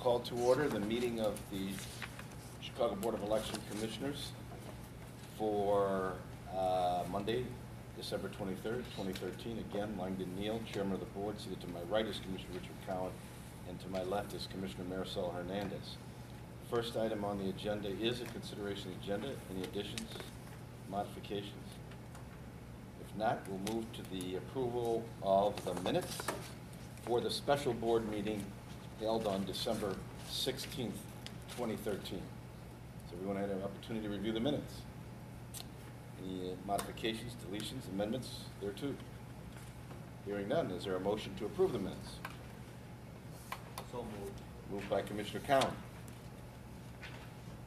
call to order the meeting of the Chicago Board of Election Commissioners for Monday, December 23rd, 2013. Again, Langdon Neal, Chairman of the Board. Seated to my right is Commissioner Richard Cowan, and to my left is Commissioner Marisol Hernandez. First item on the agenda is a consideration agenda. Any additions, modifications? If not, we'll move to the approval of the minutes for the special board meeting held on December 16th, 2013. So everyone had an opportunity to review the minutes. Any modifications, deletions, amendments thereto? Hearing none, is there a motion to approve the minutes? So moved. Moved by Commissioner Cowan.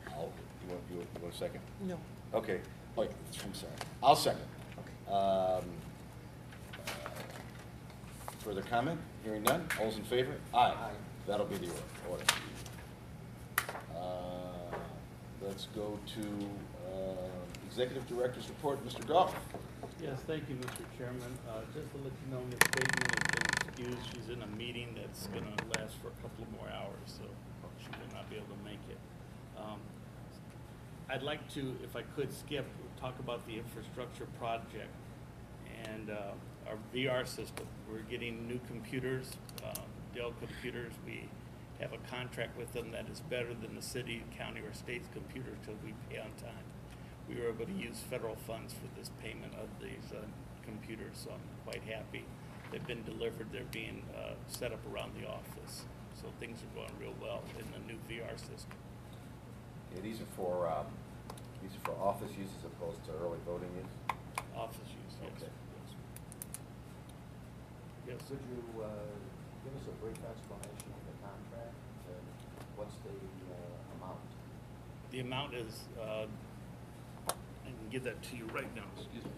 You want a second? No. Okay. Oh, I'm sorry. I'll second. Okay. Further comment? Hearing none. All's in favor? Aye. Aye. That'll be the order. Let's go to Executive Director's report. Mr. Goff. Yes, thank you, Mr. Chairman. Just to let you know, Ms. Bateman has been excused. She's in a meeting that's going to last for a couple of more hours, so she will not be able to make it. I'd like to, if I could, skip, talk about the infrastructure project and our VR system. We're getting new computers, Dell computers. We have a contract with them that is better than the city, county, or state's computers because we pay on time. We were able to use federal funds for this payment of these computers, so I'm quite happy. They've been delivered. They're being set up around the office. So things are going real well in the new VR system. Yeah, these are for office use as opposed to early voting use? Office use, yes. Okay. Yes. Could you give us a brief explanation of the contract? What's the amount? The amount is, I can give that to you right now, excuse me.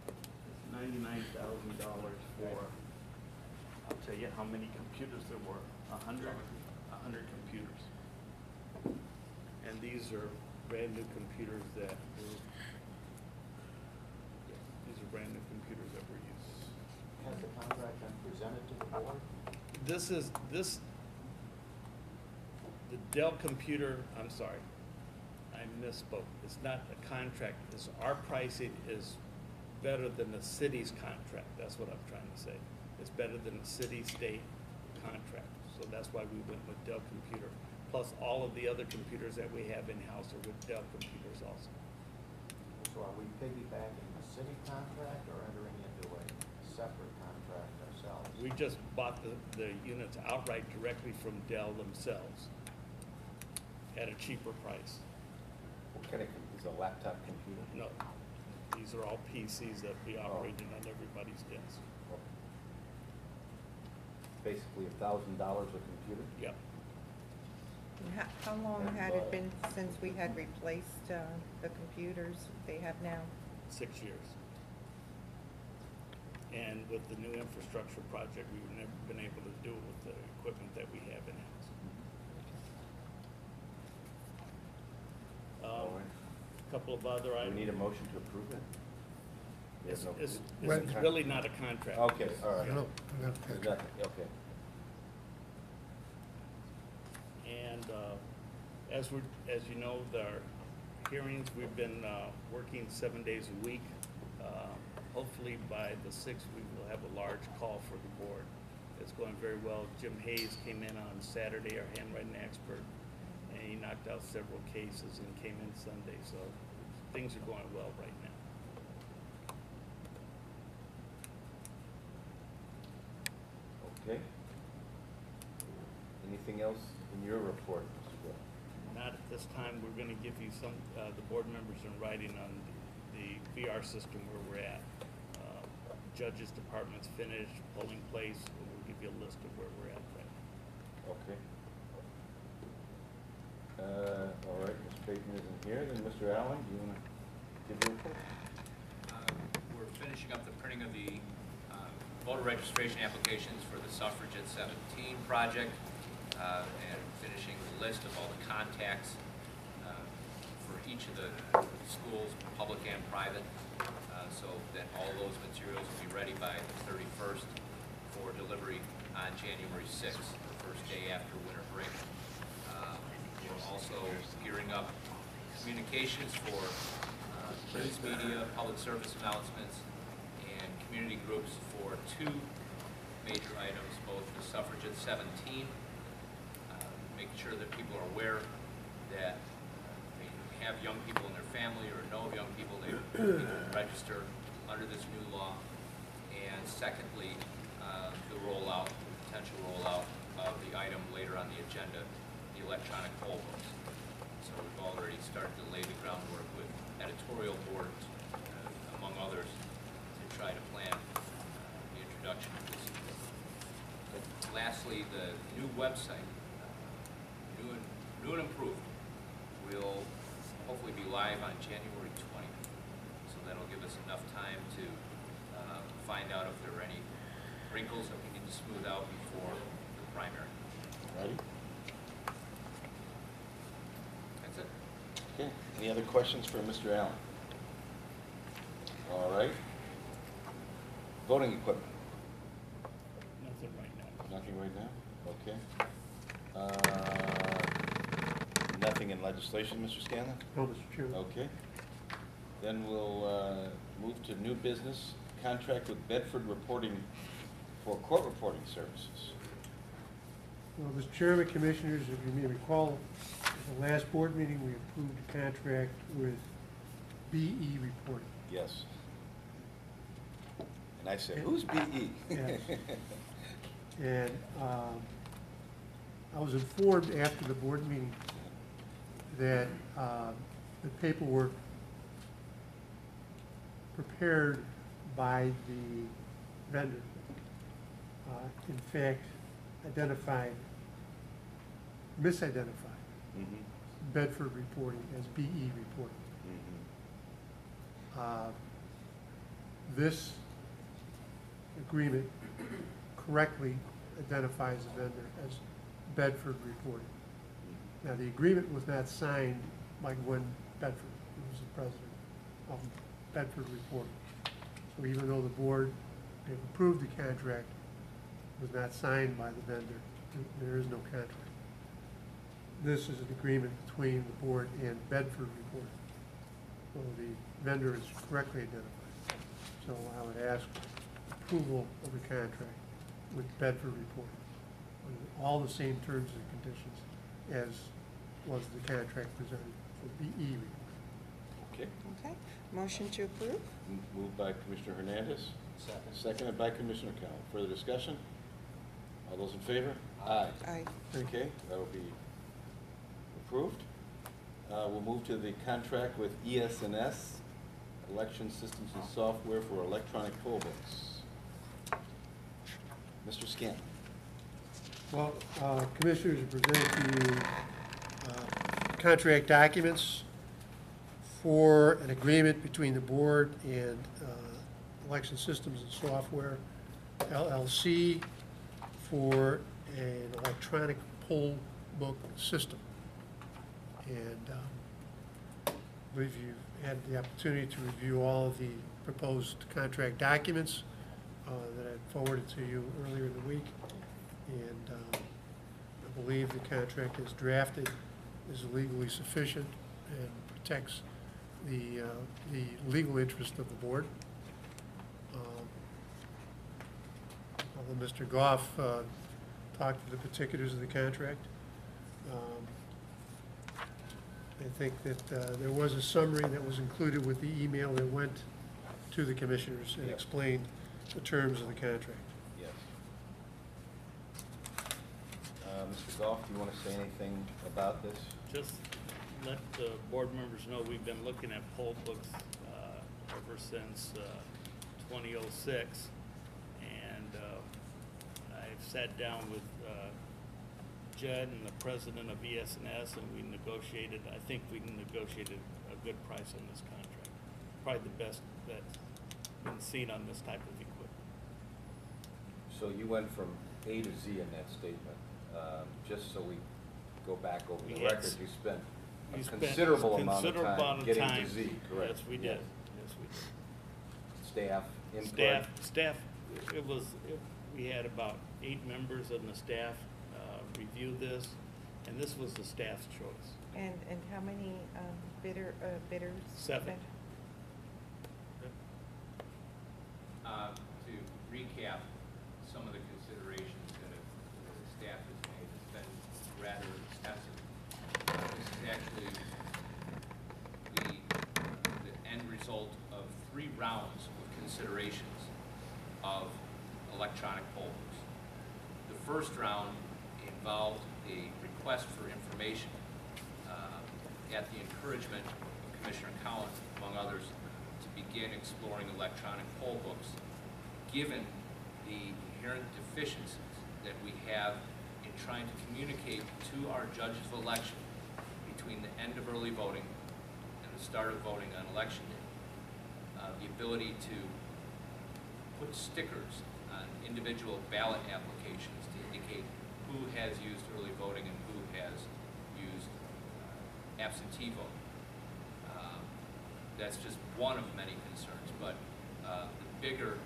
It's $99,000 for, I'll tell you how many computers there were, 100 computers. And these are brand new computers that were, these are brand new computers that were used. Has the contract been presented to the board? The Dell computer, I'm sorry, I misspoke. It's not a contract. Our pricing is better than the city's contract. That's what I'm trying to say. It's better than the city-state contract. So that's why we went with Dell computer. Plus all of the other computers that we have in-house are with Dell computers also. So are we piggybacking the city contract or entering into a separate contract ourselves? We just bought the units outright directly from Dell themselves at a cheaper price. What kind of, is it a laptop computer? No, these are all PCs that we operated on everybody's desk. Basically $1,000 a computer? Yep. How long had it been since we had replaced the computers they have now? 6 years. And with the new infrastructure project, we've never been able to do it with the equipment that we have in-house. A couple of other Do items. we need a motion to approve it? It's, No. it's, Well- it's really not a contract. Okay, all right. Yeah. Okay. And as you know, our hearings, we've been working 7 days a week. Hopefully by the 6th, we will have a large call for the board. It's going very well. Jim Hayes came in on Saturday, our handwriting expert, and he knocked out several cases and came in Sunday. So things are going well right now. Okay. Anything else in your report, Mr. Goff? Not at this time. We're going to give you some, the board members in writing on the VR system where we're at. Judges department's finished, polling place, and we'll give you a list of where we're at right now. Okay. All right, Ms. Bateman isn't here. Then Mr. Allen, do you want to give your report? We're finishing up the printing of the voter registration applications for the Suffragette 17 project and finishing the list of all the contacts for each of the schools, public and private, so that all those materials will be ready by the 31st for delivery on January 6th, the first day after winter break. We're also gearing up communications for news media, public service announcements, and community groups for two major items, both the Suffragette 17, making sure that people are aware that they have young people in their family or know of young people they can register under this new law. And secondly, the potential rollout of the item later on the agenda, the electronic poll books. So we've already started to lay the groundwork with editorial boards, among others, to try to plan the introduction of this. Lastly, the new website, new and improved, will hopefully be live on January 20th. So that'll give us enough time to find out if there are any wrinkles that we need to smooth out before the primary. Ready? That's it. Okay, any other questions for Mr. Allen? All right. Voting equipment, Nothing right now. nothing right now? Okay. Nothing in legislation, Mr. Scanlon? No, Mr. Chairman. Okay. Then we'll move to new business, contract with Bedford reporting for court reporting services. Well, Mr. Chairman, Commissioners, if you may recall, at the last board meeting, we approved a contract with BE Reporting. Yes. And I said, who's BE? Yes. And I was informed after the board meeting that the paperwork prepared by the vendor, in fact, misidentified Mhm. Bedford reporting as BE reporting. Mhm. This agreement correctly identifies the vendor as Bedford reporting. Now, the agreement was not signed by Gwen Bedford, who was the president of Bedford reporting. So even though the board had approved the contract, it was not signed by the vendor, there is no contract. This is an agreement between the board and Bedford reporting. So the vendor is correctly identified. So I would ask approval of the contract with Bedford reporting on all the same terms and conditions as was the contract presented for BE reporting. Okay. Okay, motion to approve? Moved by Commissioner Hernandez. Second. Seconded by Commissioner Cowell. Further discussion? All those in favor? Aye. Aye. Okay, that'll be approved. We'll move to the contract with ES&S, Election Systems and Software for Electronic Poll Books. Mr. Scanlon. Well, Commissioners, are presenting to you contract documents for an agreement between the board and Election Systems and Software, LLC, for an electronic poll book system. And I believe you've had the opportunity to review all of the proposed contract documents that I forwarded to you earlier in the week. And I believe the contract as drafted is legally sufficient and protects the legal interest of the board. Although Mr. Goff talked to the particulars of the contract, I think that there was a summary that was included with the email that went to the commissioners and Yep. explained the terms of the contract. Yes. Mr. Goff, do you want to say anything about this? Just let the board members know we've been looking at poll books ever since 2006. And I've sat down with Judd and the president of ES&S, and we negotiated, I think we negotiated a good price on this contract. Probably the best that's been seen on this type of equipment. So you went from A to Z in that statement. Just so we go back over the Yes. record, you spent We a spent considerable amount of considerable amount time of getting time. to Z, correct? Yes, we did. Yes, we did. Staff input? Staff, it was, We had about 8 members of the staff review this, and this was the staff's choice. And how many bidders? 7. To recap some of the considerations that the staff has made, it's been rather extensive. This is actually the end result of 3 rounds of considerations of electronic poll books. The first round involved a request for information at the encouragement of Commissioner Collins, among others, to begin exploring electronic poll books, given the inherent deficiencies that we have in trying to communicate to our judges of election between the end of early voting and the start of voting on election day. The ability to put stickers on individual ballot applications to indicate who has used early voting and who has used absentee voting. That's just one of many concerns, but the bigger,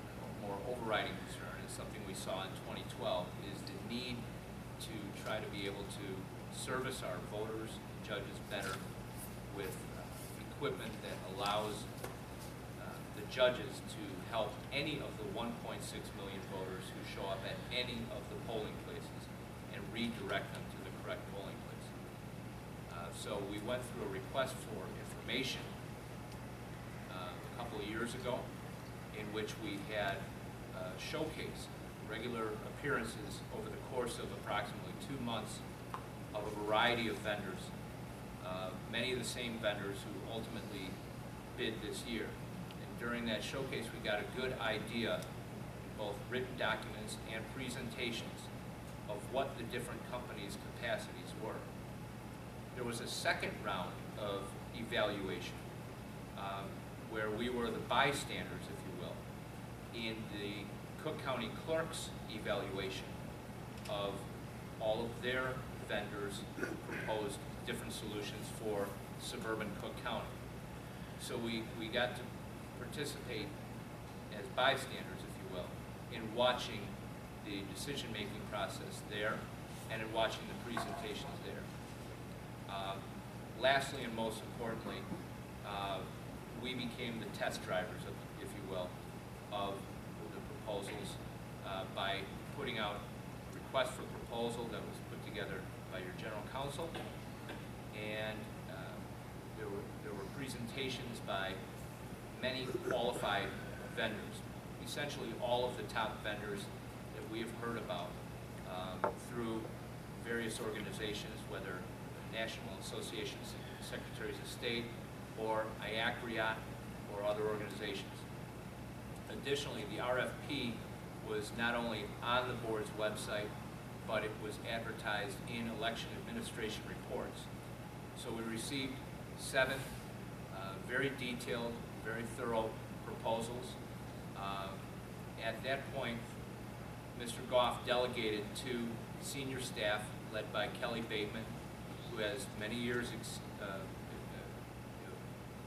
more overriding concern is something we saw in 2012, is the need to try to be able to service our voters and judges better with equipment that allows the judges to help any of the 1.6 million voters who show up at any of the polling places and redirect them to the correct polling place. So we went through a request for information a couple of years ago, in which we had showcased regular appearances over the course of approximately 2 months of a variety of vendors, many of the same vendors who ultimately bid this year. And during that showcase, we got a good idea, both written documents and presentations, of what the different companies' capacities were. There was a second round of evaluation where we were the bystanders, if you will, in the Cook County Clerk's evaluation of all of their vendors who proposed different solutions for suburban Cook County. So we got to participate as bystanders, if you will, in watching the decision-making process there and in watching the presentations there. Lastly, and most importantly, we became the test drivers, if you will, of the proposals by putting out a request for proposal that was put together by your general counsel, and there were presentations by many qualified vendors, essentially all of the top vendors that we have heard about through various organizations, whether the National Association of Secretaries of State or IACRIAT or other organizations. Additionally, the RFP was not only on the board's website, but it was advertised in election administration reports. So we received 7 very detailed, very thorough proposals. At that point, Mr. Goff delegated to senior staff led by Kelly Bateman, who has many years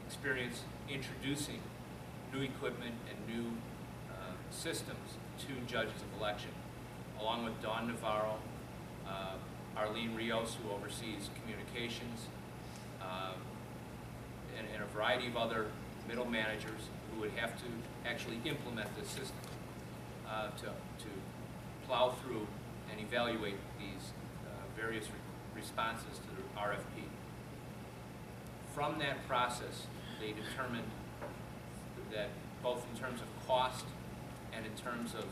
experience introducing new equipment and new systems to judges of election, along with Dawn Navarro, Arlene Rios, who oversees communications, and a variety of other middle managers who would have to actually implement this system to plow through and evaluate these various responses to the RFP. From that process, they determined that both in terms of cost and in terms of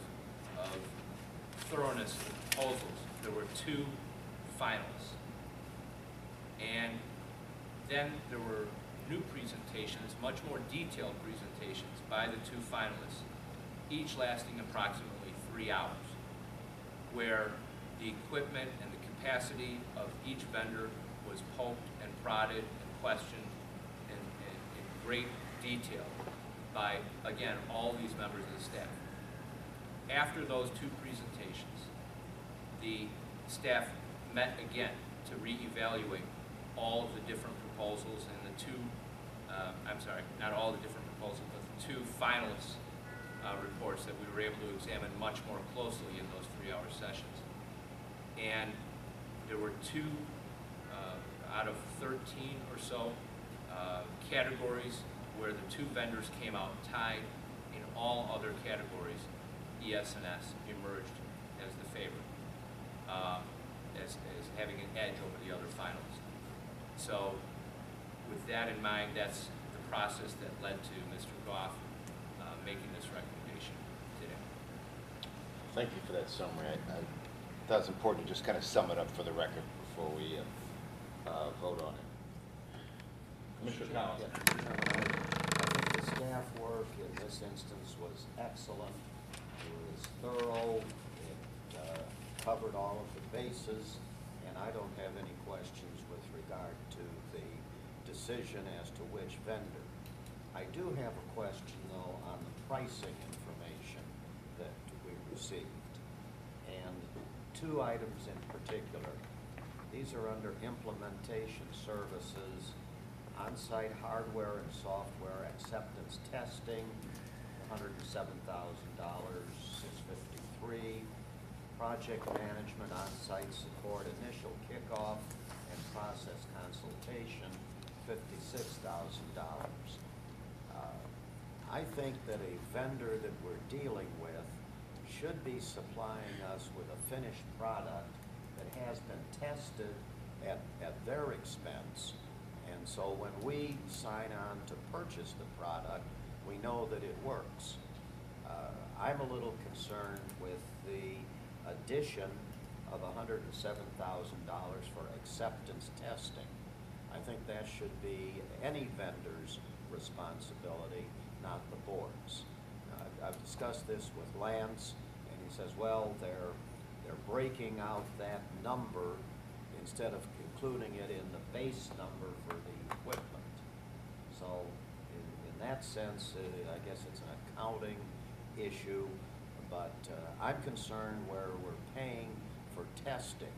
thoroughness of the proposals, there were 2 finalists. And then there were new presentations, much more detailed presentations by the 2 finalists, each lasting approximately 3 hours, where the equipment and the capacity of each vendor was poked and prodded and questioned in great detail by, again, all these members of the staff. After those 2 presentations, the staff met again to reevaluate all of the different proposals and the 2, I'm sorry, not all the different proposals, but the 2 finalists' reports that we were able to examine much more closely in those 3-hour sessions. And there were 2 out of 13 or so categories where the 2 vendors came out tied. In all other categories, ES&S emerged as the favorite, as having an edge over the other finalists. So with that in mind, that's the process that led to Mr. Goff making this recommendation today. Thank you for that summary. I thought it was important to just kind of sum it up for the record before we vote on it. Commissioner Collins. I think the staff work in this instance was excellent. It was thorough. It covered all of the bases, and I don't have any questions with regard to the decision as to which vendor. I do have a question, though, on the pricing information that we received. And 2 items in particular. These are under implementation services, on-site hardware and software acceptance testing, $107,000, $653. Project management, on-site support, initial kickoff, and process consultation, $56,000. I think that a vendor that we're dealing with should be supplying us with a finished product that has been tested at their expense. And so when we sign on to purchase the product, we know that it works. I'm a little concerned with the addition of $107,000 for acceptance testing. I think that should be any vendor's responsibility, not the board's. I've discussed this with Lance, and he says, well, they're breaking out that number instead of including it in the base number for the equipment. So in that sense, I guess it's an accounting issue, but I'm concerned where we're paying for testing,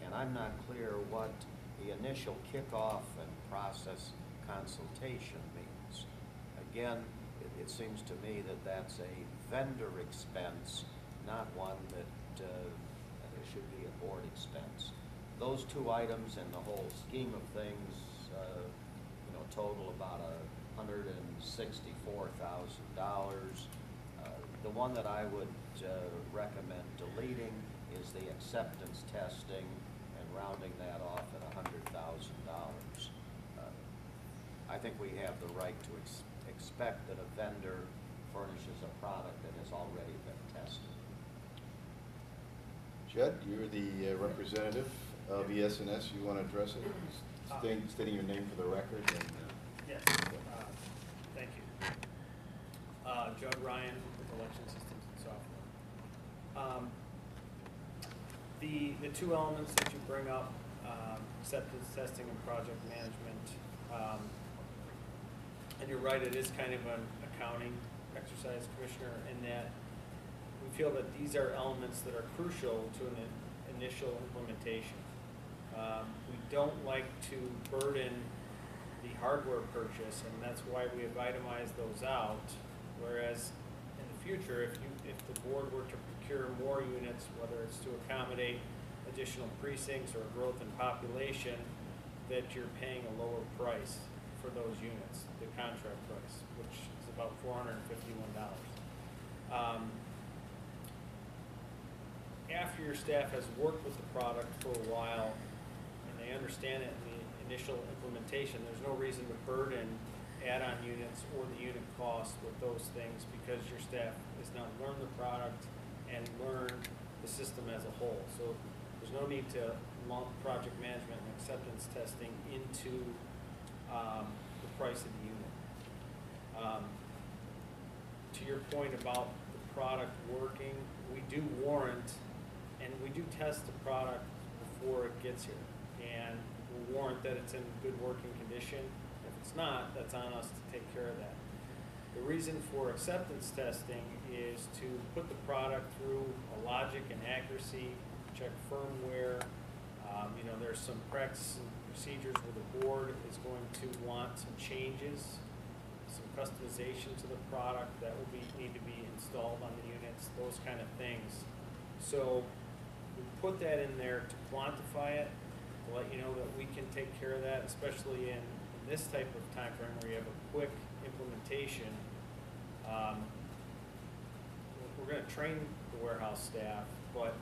and I'm not clear what the initial kickoff and process consultation means. Again, it seems to me that that's a vendor expense, not one that should be a board expense. Those 2 items in the whole scheme of things, total about $164,000. The one that I would recommend deleting is the acceptance testing and rounding that off at $100,000. I think we have the right to expect that a vendor furnishes a product that has already been tested. Judd, you're the representative of ES&S. You want to address it? Stating your name for the record. And, yes, thank you. Judd Ryan with Election Systems and Software. The 2 elements that you bring up, acceptance testing and project management, and you're right, it is kind of an accounting exercise, Commissioner, in that we feel that these are elements that are crucial to an initial implementation. We don't like to burden the hardware purchase, and that's why we have itemized those out. Whereas in the future, if the board were to procure more units, whether it's to accommodate additional precincts or growth in population, that you're paying a lower price for those units, the contract price, which is about $451. After your staff has worked with the product for a while and they understand it in the initial implementation, there's no reason to burden add-on units or the unit cost with those things, because your staff has now learned the product and learned the system as a whole. So there's no need to lump project management and acceptance testing into the price of the unit. To your point about the product working, we do warrant and we do test the product before it gets here, and we'll warrant that it's in good working condition. If it's not, that's on us to take care of that. The reason for acceptance testing is to put the product through a logic and accuracy, check firmware. There's some practices and procedures where the board is going to want some changes, some customization to the product that will need to be installed on the units, those kind of things. So we put that in there to quantify it, to let you know that we can take care of that, especially in this type of time frame where you have a quick implementation. We're going to train the warehouse staff, but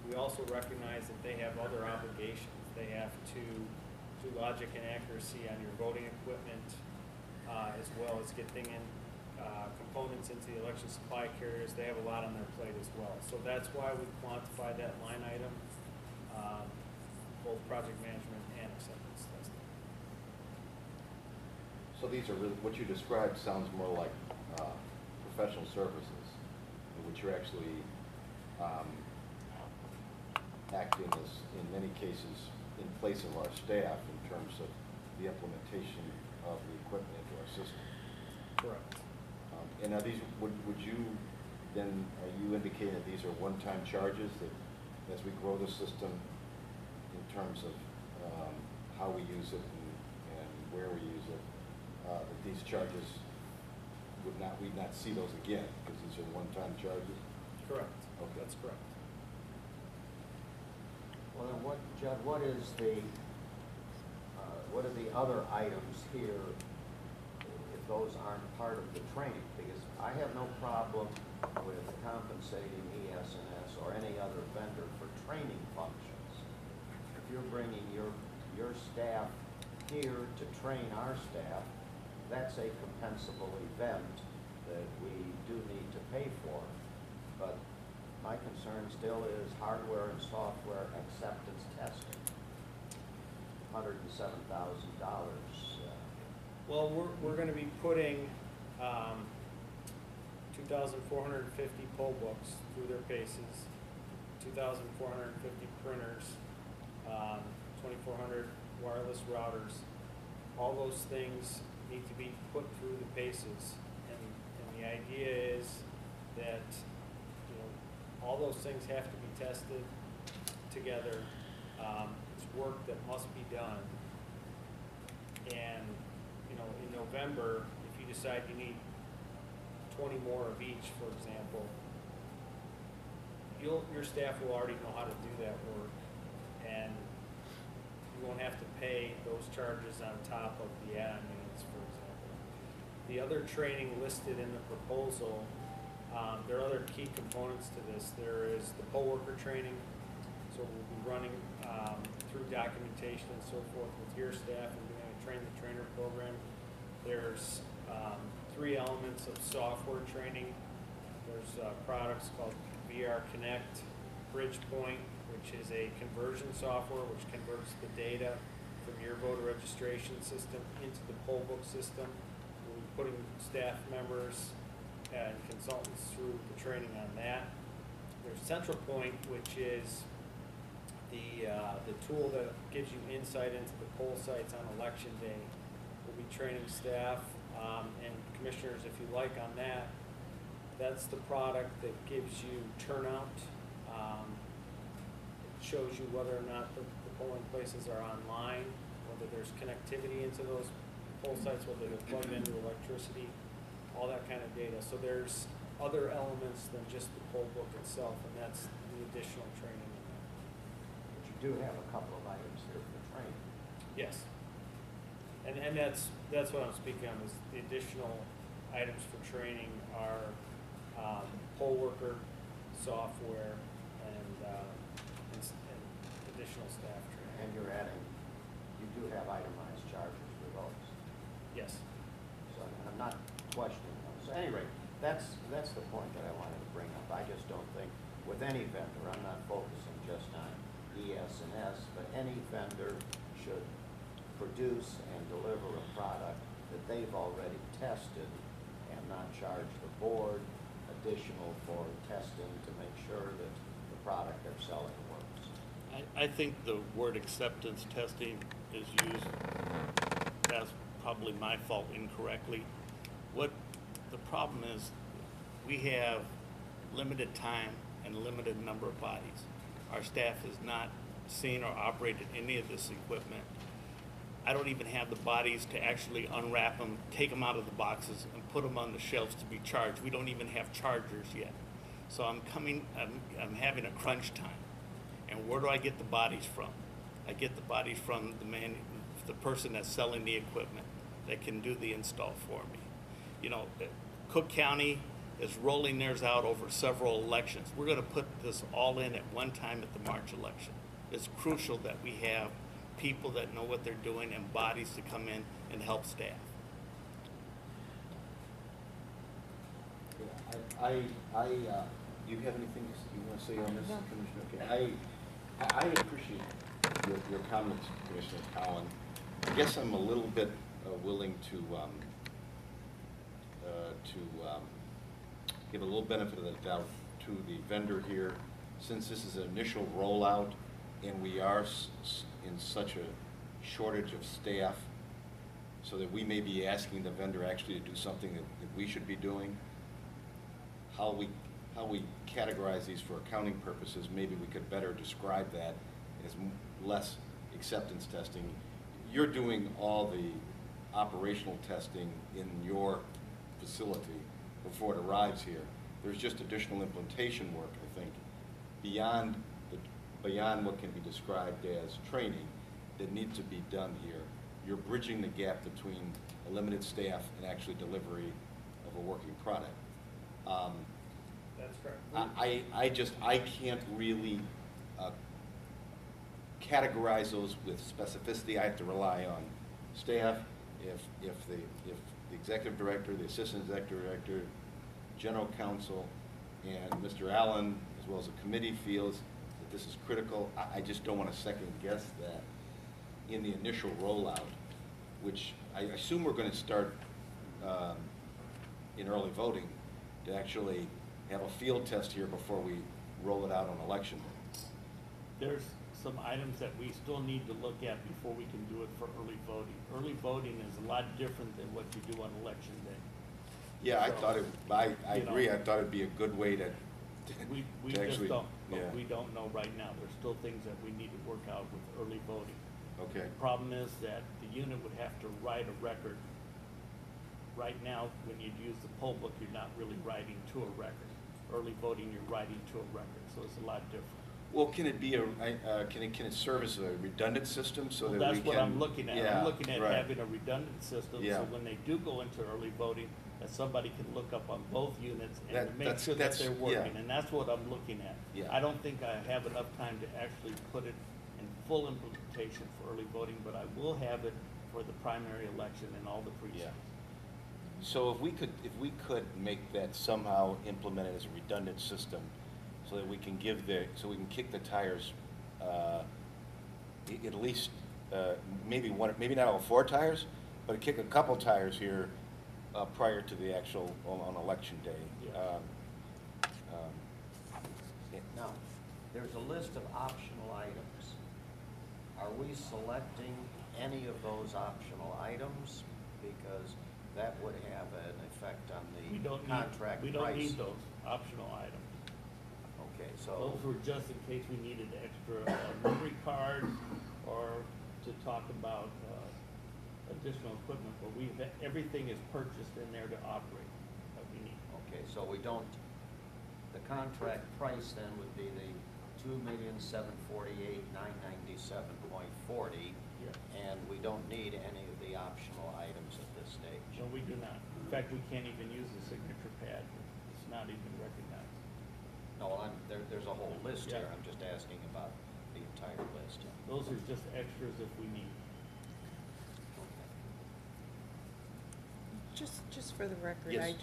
we also recognize that they have other obligations. They have to do logic and accuracy on your voting equipment, as well as getting in components into the election supply carriers. They have a lot on their plate as well. So that's why we quantify that line item, both project management and acceptance testing. So these are really, what you described sounds more like professional services, in which you're actually acting as, in many cases, in place of our staff in terms of the implementation of the equipment into our system. Correct. And are these, would you then, are you indicating that these are one-time charges that as we grow the system in terms of how we use it and where we use it, that these charges we'd not see those again because these are one-time charges? Correct. Okay. That's correct. Well, then Judd, what are the other items here if those aren't part of the training? Because I have no problem with compensating ES&S or any other vendor for training functions. If you're bringing your staff here to train our staff, that's a compensable event that we do need to pay for. But my concern still is hardware and software acceptance testing. $107,000. Well, we're going to be putting 2,450 poll books through their paces, 2,450 printers, 2,400 wireless routers. All those things need to be put through the paces, and the idea is that all those things have to be tested together. It's work that must be done. And, in November, if you decide you need 20 more of each, for example, your staff will already know how to do that work, and you won't have to pay those charges on top of the add-on units, for example. The other training listed in the proposal, there are other key components to this. There is the poll worker training, so we'll be running through documentation and so forth with your staff and doing a train-the-trainer program. There's 3 elements of software training. There's products called VR Connect, Bridgepoint, which is a conversion software which converts the data from your voter registration system into the poll book system. We'll be putting staff members and consultants through the training on that. There's Central Point, which is the tool that gives you insight into the poll sites on election day. We'll be training staff and commissioners, if you like, on that. That's the product that gives you turnout. It shows you whether or not the polling places are online, whether there's connectivity into those poll sites, whether they're plugged into electricity, all that kind of data. So there's other elements than just the poll book itself, and that's the additional training. But you do have a couple of items here for training. Yes. And that's what I'm speaking on, is the additional items for training are poll worker software and additional staff training. And you do have itemized charges for those. Yes. So I'm not questioning those. So anyway, that's the point that I wanted to bring up. I just don't think with any vendor, I'm not focusing just on ES&S, but any vendor should produce and deliver a product that they've already tested and not charge the board additional for testing to make sure that the product they're selling works. I think the word acceptance testing is used, that's probably my fault, incorrectly. What the problem is, we have limited time and limited number of bodies. Our staff has not seen or operated any of this equipment. I don't even have the bodies to actually unwrap them, take them out of the boxes, and put them on the shelves to be charged. We don't even have chargers yet. So I'm having a crunch time. And where do I get the bodies from? I get the bodies from the person that's selling the equipment that can do the install for me. You know, Cook County is rolling theirs out over several elections. We're going to put this all in at one time at the March election. It's crucial that we have people that know what they're doing and bodies to come in and help staff. You have anything you want to say on this, No. Commissioner? Okay, I appreciate your comments, Commissioner Cowan. I guess I'm a little bit willing to give a little benefit of the doubt to the vendor here, since this is an initial rollout and we are in such a shortage of staff, so that we may be asking the vendor actually to do something that we should be doing. How we categorize these for accounting purposes, maybe we could better describe that as less acceptance testing. You're doing all the operational testing in your facility before it arrives here. There's just additional implementation work, I think, beyond what can be described as training that needs to be done here. You're bridging the gap between a limited staff and actually delivery of a working product. That's correct. I can't really categorize those with specificity. I have to rely on staff. If the executive director, the assistant executive director, general counsel, and Mr. Allen, as well as the committee, feels that this is critical, I just don't want to second guess that in the initial rollout, which I assume we're going to start in early voting, to actually have a field test here before we roll it out on election day. There's some items that we still need to look at before we can do it for early voting. Early voting is a lot different than what you do on election day. Yeah, I So, thought I you know, agree. I thought it'd be a good way to We to just actually, don't, yeah. we don't know right now. There's still things that we need to work out with early voting. Okay. The problem is that the unit would have to write a record. Right now, when you use the poll book, you're not really writing to a record. Early voting, you're writing to a record, so it's a lot different. Well, can it be can it serve as a redundant system so Well, that we that's can? what I'm looking at. Yeah, I'm looking at right. having a redundant system, Yeah. so when they do go into early voting, that somebody can look up on both units and That- make sure that that's- they're yeah. working, and that's what I'm looking at. Yeah. I don't think I have enough time to actually put it in full implementation for early voting, but I will have it for the primary election and all the precincts. So if we could make that somehow implemented as a redundant system, so that we can kick the tires, at least maybe maybe not all 4 tires, but kick a couple tires here prior to the actual on election day. Yeah. Now, there's a list of optional items. Are we selecting any of those optional items? Because that would have an effect on We the don't contract need, price. we don't need those optional items. Okay, so, Those were just in case we needed extra memory cards or to talk about additional equipment, but everything is purchased in there to operate that we need. okay, so we don't, the contract price then would be the $2,748,997.40, Yeah. and we don't need any of the optional items at this stage. No, we do not. In fact, we can't even use the signature pad. It's not even recognized. No, there's a whole list here, Yeah. I'm just asking about the entire list. Those are just extras if we need. Just for the record, Yes.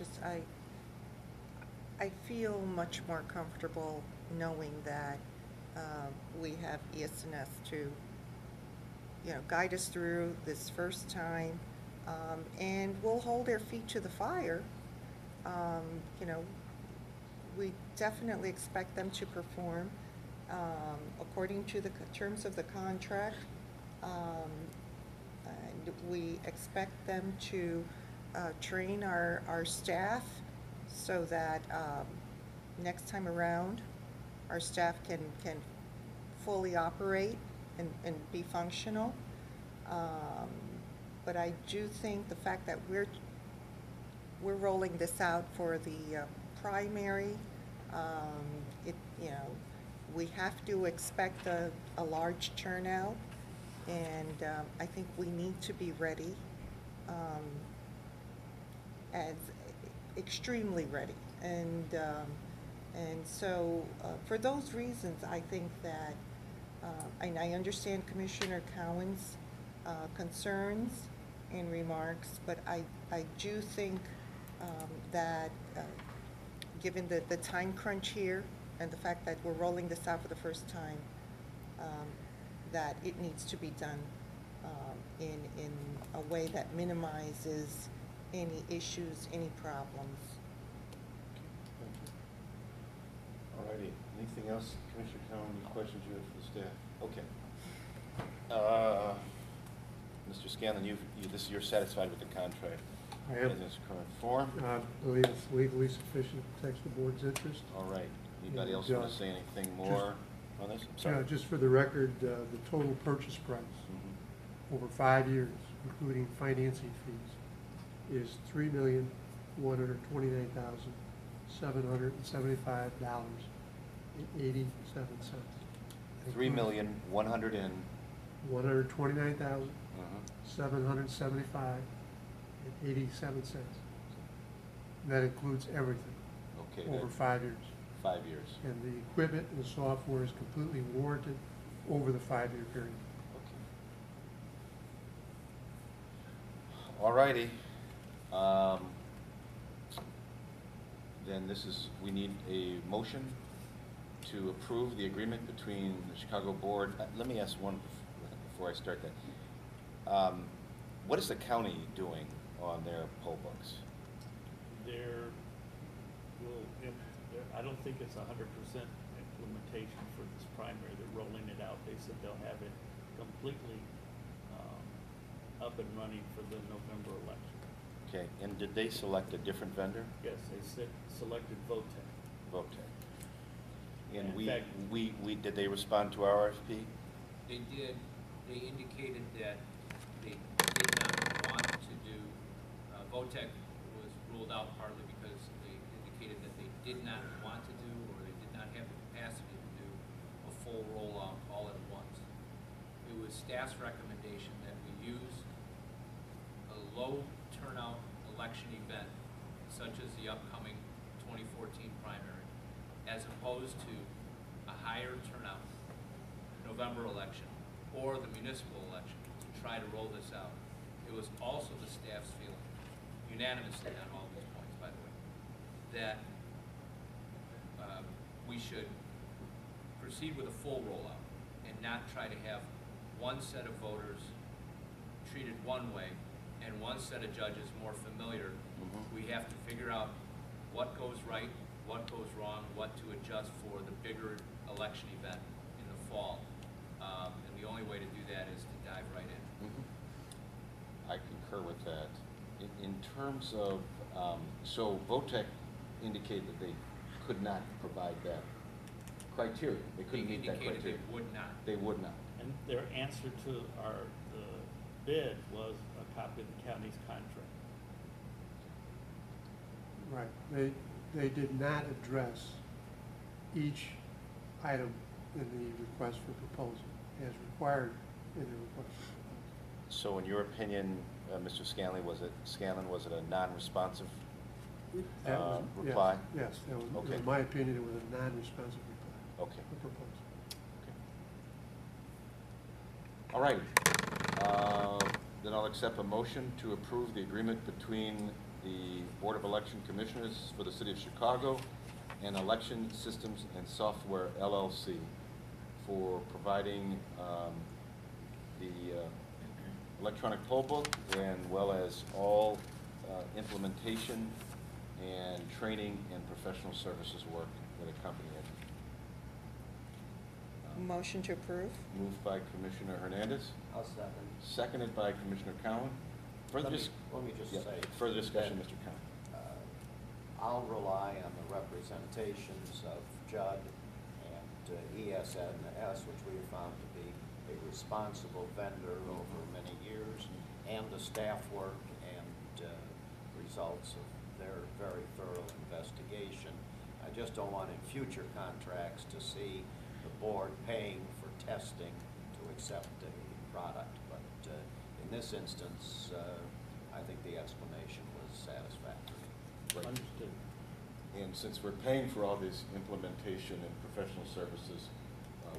I feel much more comfortable knowing that we have ES&S to, guide us through this first time, and we'll hold their feet to the fire. We definitely expect them to perform according to the terms of the contract. And we expect them to train our staff so that next time around, our staff can fully operate and be functional. But I do think the fact that we're rolling this out for the primary, you know, we have to expect a large turnout, and I think we need to be ready, as extremely ready. And so for those reasons, I think that, and I understand Commissioner Cowan's concerns and remarks, but I do think that given the time crunch here and the fact that we're rolling this out for the first time, that it needs to be done in a way that minimizes any issues, any problems. Thank you. All righty. Anything else, Commissioner Cowan, any questions you have for the staff? Okay. Mr. Scanlon, you're satisfied with the contract? I am. In its current form? I believe it's legally sufficient to protect the board's interest. All right. Anybody else And, want to say anything more on this? I'm sorry. Just for the record, the total purchase price Mhm. over 5 years, including financing fees, is $3,129,775.87. $3,100,000 and. $129,775.87. That includes everything Okay. over that- 5 years. 5 years. And the equipment and the software is completely warranted over the 5-year period. Okay. All righty. Then we need a motion to approve the agreement between the Chicago Board. Let me ask one before I start that. What is the county doing on their poll books? I don't think it's 100% implementation for this primary. They're rolling it out. They said they'll have it completely up and running for the November election. Okay, and did they select a different vendor? Yes, they selected Votech. Votech. And In fact- did they respond to our RFP? They did. They indicated that they did not want to do, Votech was ruled out partly because they indicated that they did not want to do, or they did not have the capacity to do a full rollout all at once. It was staff's recommendation that we use a low turnout election event, such as the upcoming 2014 primary, as opposed to a higher turnout November election or the municipal election, to try to roll this out. It was also the staff's feeling, unanimously on all these points, by the way, that we should proceed with a full rollout and not try to have one set of voters treated one way and one set of judges more familiar. Mhm. We have to figure out what goes right, what goes wrong, what to adjust for the bigger election event in the fall. And the only way to do that is to dive right in. I concur with that. In terms of, so Votech indicated that they could not provide that criteria. They couldn't meet that criteria. Indicated they would not. They would not. And their answer to the bid was a copy of the county's contract. Right. They did not address each item in the request for proposal as required in the request for proposal. So in your opinion, Mr. Scanlon, was it a non-responsive That was- reply? Yes, that was, Okay. in my opinion, it was a non-responsive reply. Okay. The proposal. Okay. All right. Then I'll accept a motion to approve the agreement between the Board of Election Commissioners for the City of Chicago and Election Systems and Software LLC for providing the electronic poll book, and well as all implementation and training and professional services work that accompany it. Motion to approve? Moved by Commissioner Hernandez, I'll second. seconded by Commissioner Cowan. Let me just yeah, say further discussion, that, Mr. Cowan. I'll rely on the representations of Judd and ESNS, which we have found to be a responsible vendor over many years, and the staff work and results of their very thorough investigation. I just don't want in future contracts to see the board paying for testing to accept a product. But in this instance, I think the explanation was satisfactory. Right. Understood. And since we're paying for all this implementation and professional services,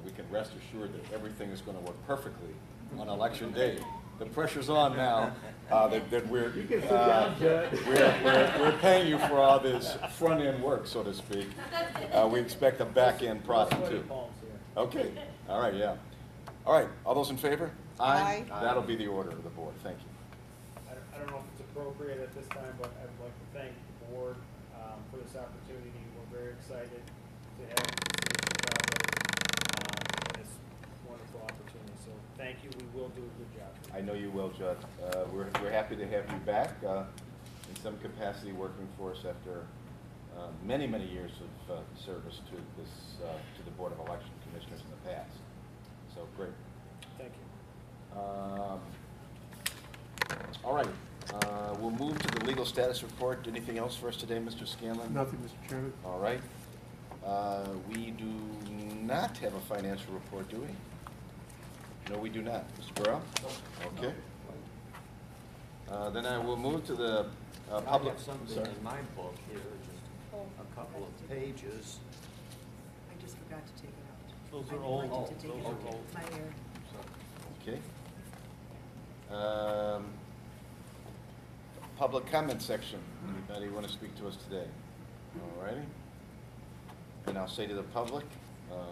we can rest assured that everything is going to work perfectly on election day. The pressure's on now, that we're, we're paying you for all this front-end work, so to speak. We expect a back-end product too. Okay, all right, yeah. All right, all those in favor? Aye. That'll be the order of the board, thank you. I don't know if it's appropriate at this time, but I'd like to thank the board for this opportunity. We're very excited to have this project and this wonderful opportunity. So thank you. We will do a good job. I know you will, Judd. We're happy to have you back in some capacity working for us after many, many years of service to this, to the Board of Election Commissioners in the past. So, great. Thank you. All right, we'll move to the legal status report. Anything else for us today, Mr. Scanlon? Nothing, Mr. Chairman. All right. We do not have a financial report, do we? No, we do not. Mr. Burrell? Okay. Then I will move to the public. I have something Sorry. in my book here, just a couple of pages. I just forgot to take it out. Those I are old. neglected to take Those it are out. old. My error. Okay. Public comment section. Anybody want to speak to us today? All righty. And I'll say to the public,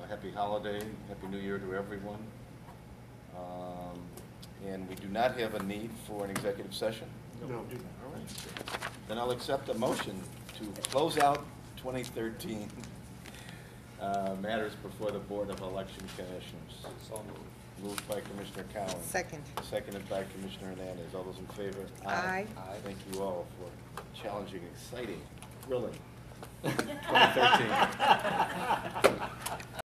happy holiday, happy new year to everyone. And we do not have a need for an executive session? No. All right. Then I'll accept a motion to close out 2013 matters before the Board of Election Commissioners. So moved. Moved by Commissioner Cowan. Second. Seconded by Commissioner Hernandez. All those in favor? Aye. Aye. Thank you all for challenging, exciting, thrilling 2013.